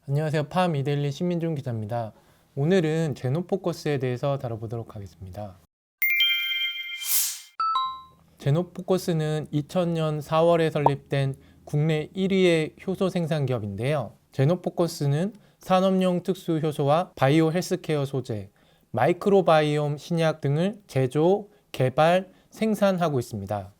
안녕하세요. 파미데일리 신민중 기자입니다. 오늘은 제노포커스에 대해서 다뤄보도록 하겠습니다. 제노포커스는 2000년 4월에 설립된 국내 1위의 효소 생산 기업인데요. 제노포커스는 산업용 특수 효소와 바이오 헬스케어 소재, 마이크로바이옴 신약 등을 제조, 개발, 생산하고 있습니다.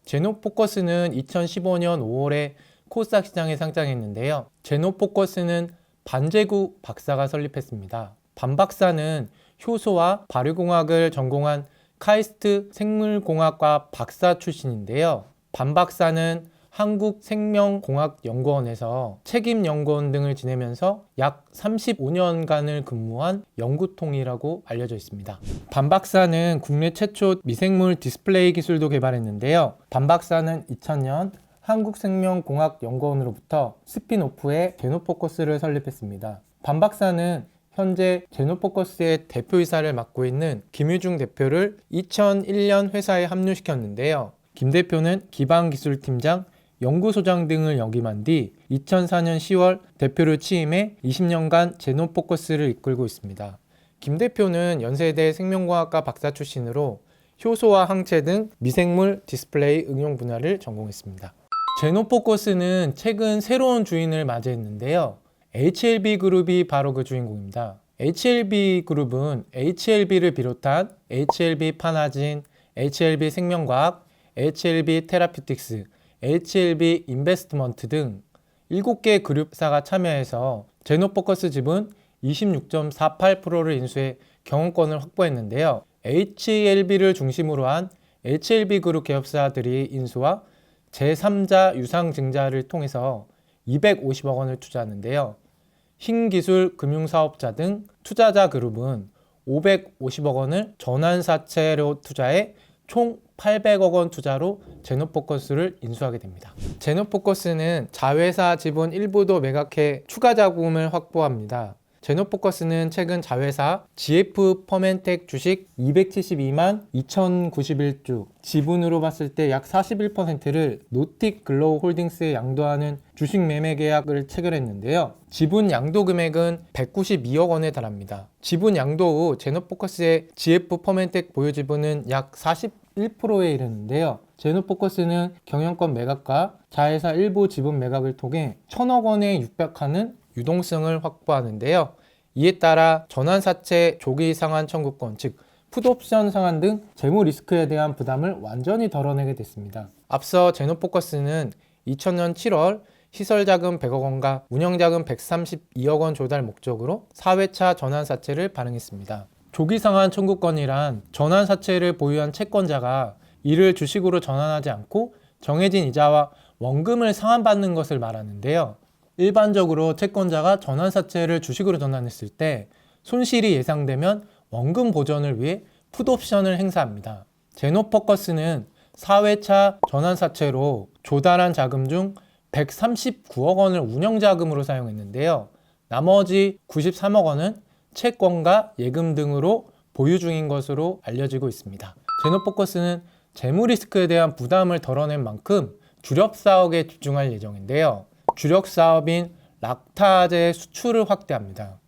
제노포커스는 2015년 5월에 코스닥 시장에 상장했는데요. 제노포커스는 반제구 박사가 설립했습니다. 반 박사는 효소와 발효공학을 전공한 카이스트 생물공학과 박사 출신인데요. 반 박사는 한국생명공학연구원에서 책임연구원 등을 지내면서 약 35년간을 근무한 연구통이라고 알려져 있습니다. 반 박사는 국내 최초 미생물 디스플레이 기술도 개발했는데요. 반 박사는 2000년 한국생명공학연구원으로부터 스핀오프의 제노포커스를 설립했습니다. 반 박사는 현재 제노포커스의 대표이사를 맡고 있는 김유중 대표를 2001년 회사에 합류시켰는데요. 김 대표는 기반기술팀장, 연구소장 등을 역임한 뒤 2004년 10월 대표를 취임해 20년간 제노포커스를 이끌고 있습니다. 김 대표는 연세대 생명공학과 박사 출신으로 효소와 항체 등 미생물 디스플레이 응용 분야를 전공했습니다. 제노포커스는 최근 새로운 주인을 맞이했는데요. HLB 그룹이 바로 그 주인공입니다. HLB 그룹은 HLB를 비롯한 HLB 파나진, HLB 생명과학, HLB 테라퓨틱스, HLB 인베스트먼트 등 7개 그룹사가 참여해서 제노포커스 지분 26.48%를 인수해 경영권을 확보했는데요. HLB를 중심으로 한 HLB 그룹 기업사들이 인수와 제3자 유상증자를 통해서 250억 원을 투자하는데요. 신기술 금융사업자 등 투자자 그룹은 550억 원을 전환사채로 투자해 총 800억 원 투자로 제노포커스를 인수하게 됩니다. 제노포커스는 자회사 지분 일부도 매각해 추가 자금을 확보합니다. 제노포커스는 최근 자회사 GF 퍼멘텍 주식 272만 2091주, 지분으로 봤을 때 약 41%를 노틱 글로우 홀딩스에 양도하는 주식 매매 계약을 체결했는데요. 지분 양도 금액은 192억 원에 달합니다. 지분 양도 후 제노포커스의 GF 퍼멘텍 보유 지분은 약 41%에 이르는데요. 제노포커스는 경영권 매각과 자회사 일부 지분 매각을 통해 1000억 원에 육박하는 유동성을 확보하는데요. 이에 따라 전환사채 조기 상환 청구권, 즉 풋옵션 상환 등 재무 리스크에 대한 부담을 완전히 덜어내게 됐습니다. 앞서 제노포커스는 2000년 7월 시설자금 100억 원과 운영자금 132억 원 조달 목적으로 4회차 전환사채를 발행했습니다. 조기 상환 청구권이란 전환사채를 보유한 채권자가 이를 주식으로 전환하지 않고 정해진 이자와 원금을 상환받는 것을 말하는데요. 일반적으로 채권자가 전환사채를 주식으로 전환했을 때 손실이 예상되면 원금 보전을 위해 풋옵션을 행사합니다. 제노포커스는 4회차 전환사채로 조달한 자금 중 139억 원을 운영자금으로 사용했는데요. 나머지 93억 원은 채권과 예금 등으로 보유 중인 것으로 알려지고 있습니다. 제노포커스는 재무 리스크에 대한 부담을 덜어낸 만큼 주력 사업에 집중할 예정인데요. 주력 사업인 락타제 수출을 확대합니다.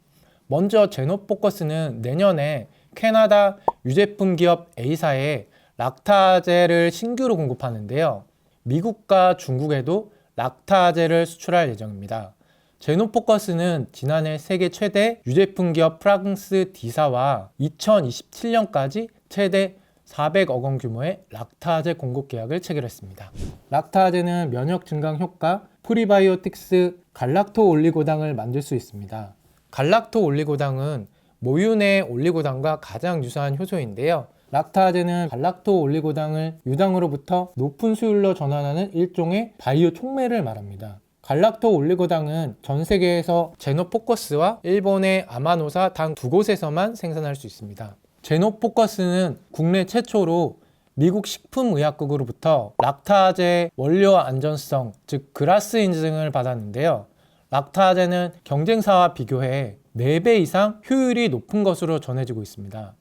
먼저 제노포커스는 내년에 캐나다 유제품 기업 A사에 락타제를 신규로 공급하는데요. 미국과 중국에도 락타제를 수출할 예정입니다. 제노포커스는 지난해 세계 최대 유제품 기업 프랑스 D사와 2027년까지 최대 400억 원 규모의 락타제 공급 계약을 체결했습니다. 락타제는 면역 증강 효과, 프리바이오틱스 갈락토 올리고당을 만들 수 있습니다. 갈락토 올리고당은 모유내 올리고당과 가장 유사한 효소인데요. 락타제는 갈락토 올리고당을 유당으로부터 높은 수율로 전환하는 일종의 바이오 촉매를 말합니다. 갈락토 올리고당은 전 세계에서 제노포커스와 일본의 아마노사 단 2곳에서만 생산할 수 있습니다. 제노포커스는 국내 최초로 미국 식품의약국으로부터 락타제 원료 안전성, 즉 그라스 인증을 받았는데요. 락타제는 경쟁사와 비교해 4배 이상 효율이 높은 것으로 전해지고 있습니다.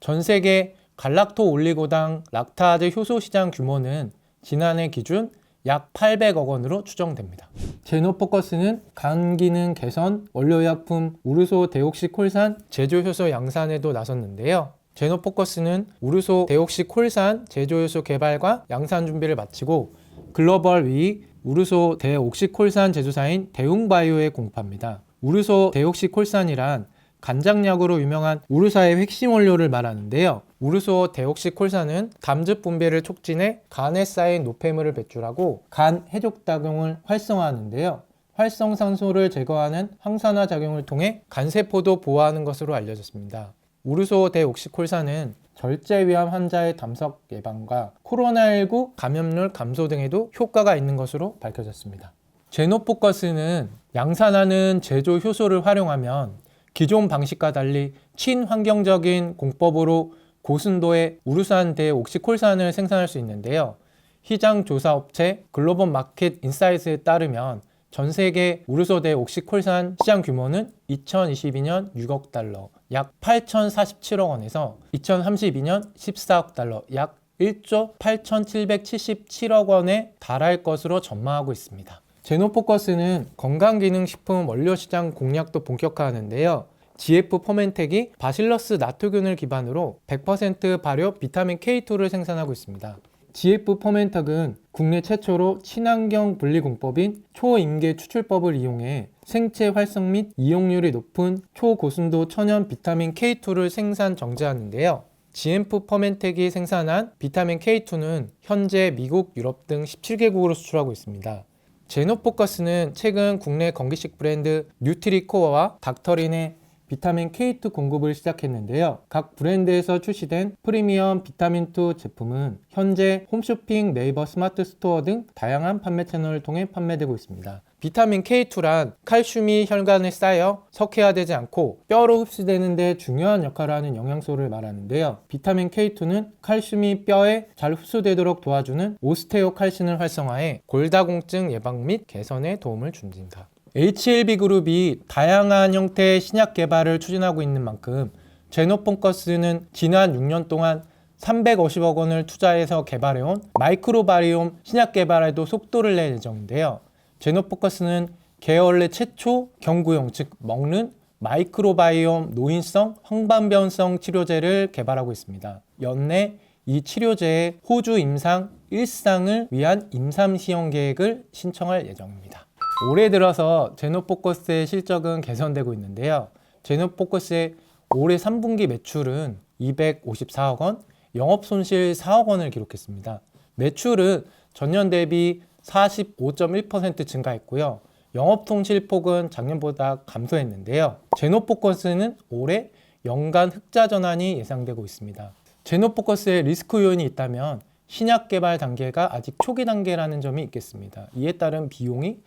전 세계 갈락토 올리고당 락타제 효소 시장 규모는 지난해 기준 약 800억 원으로 추정됩니다. 제노포커스는 간 기능 개선, 원료의약품 우르소 데옥시콜산 제조 효소 양산에도 나섰는데요. 제노포커스는 우르소 데옥시콜산 제조 효소 개발과 양산 준비를 마치고 글로벌 위 우르소 데옥시콜산 제조사인 대웅바이오에 공급합니다. 우르소 데옥시콜산이란 간장약으로 유명한 우르사의 핵심 원료를 말하는데요. 우르소 데옥시콜산은 담즙 분비를 촉진해 간에 쌓인 노폐물을 배출하고 간 해독작용을 활성화하는데요. 활성산소를 제거하는 항산화 작용을 통해 간세포도 보호하는 것으로 알려졌습니다. 우르소 데옥시콜산은 절제위암 환자의 담석 예방과 코로나19 감염률 감소 등에도 효과가 있는 것으로 밝혀졌습니다. 제노포커스는 양산하는 제조 효소를 활용하면 기존 방식과 달리 친환경적인 공법으로 고순도의 우르산 데옥시콜산을 생산할 수 있는데요. 시장 조사 업체 글로벌 마켓 인사이트에 따르면 전 세계 우르소 데옥시콜산 시장 규모는 2022년 6억 달러, 약 8,047억 원에서 2032년 14억 달러, 약 1조 8,777억 원에 달할 것으로 전망하고 있습니다. 제노포커스는 건강기능식품 원료시장 공략도 본격화하는데요. GF 포멘텍이 바실러스 나토균을 기반으로 100% 발효 비타민 K2를 생산하고 있습니다. GF 포멘텍은 국내 최초로 친환경 분리공법인 초임계 추출법을 이용해 생체 활성 및 이용률이 높은 초고순도 천연 비타민 K2를 생산 정제하는데요. GF 포멘텍이 생산한 비타민 K2는 현재 미국, 유럽 등 17개국으로 수출하고 있습니다. 제노포커스는 최근 국내 건기식 브랜드 뉴트리코어와 닥터린의 비타민 K2 공급을 시작했는데요. 각 브랜드에서 출시된 프리미엄 비타민2 제품은 현재 홈쇼핑, 네이버 스마트 스토어 등 다양한 판매 채널을 통해 판매되고 있습니다. 비타민 K2란 칼슘이 혈관에 쌓여 석회화되지 않고 뼈로 흡수되는 데 중요한 역할을 하는 영양소를 말하는데요. 비타민 K2는 칼슘이 뼈에 잘 흡수되도록 도와주는 오스테오칼신을 활성화해 골다공증 예방 및 개선에 도움을 줍니다. H1B그룹이 다양한 형태의 신약 개발을 추진하고 있는 만큼 제노포커스는 지난 6년 동안 350억 원을 투자해서 개발해온 마이크로바이옴 신약 개발에도 속도를 낼 예정인데요. 제노포커스는 계열내 최초 경구용, 즉 먹는 마이크로바이옴 노인성 황반변성 치료제를 개발하고 있습니다. 연내 이 치료제의 호주 임상 1상을 위한 임상 시험 계획을 신청할 예정입니다. 올해 들어서 제노포커스의 실적은 개선되고 있는데요. 제노포커스의 올해 3분기 매출은 254억 원, 영업손실 4억 원을 기록했습니다. 매출은 전년 대비 45.1% 증가했고요. 영업손실폭은 작년보다 감소했는데요. 제노포커스는 올해 연간 흑자 전환이 예상되고 있습니다. 제노포커스의 리스크 요인이 있다면 신약 개발 단계가 아직 초기 단계라는 점이 있겠습니다. 이에 따른 비용이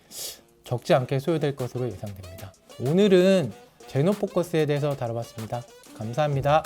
적지 않게 소요될 것으로 예상됩니다. 오늘은 제노포커스에 대해서 다뤄봤습니다. 감사합니다.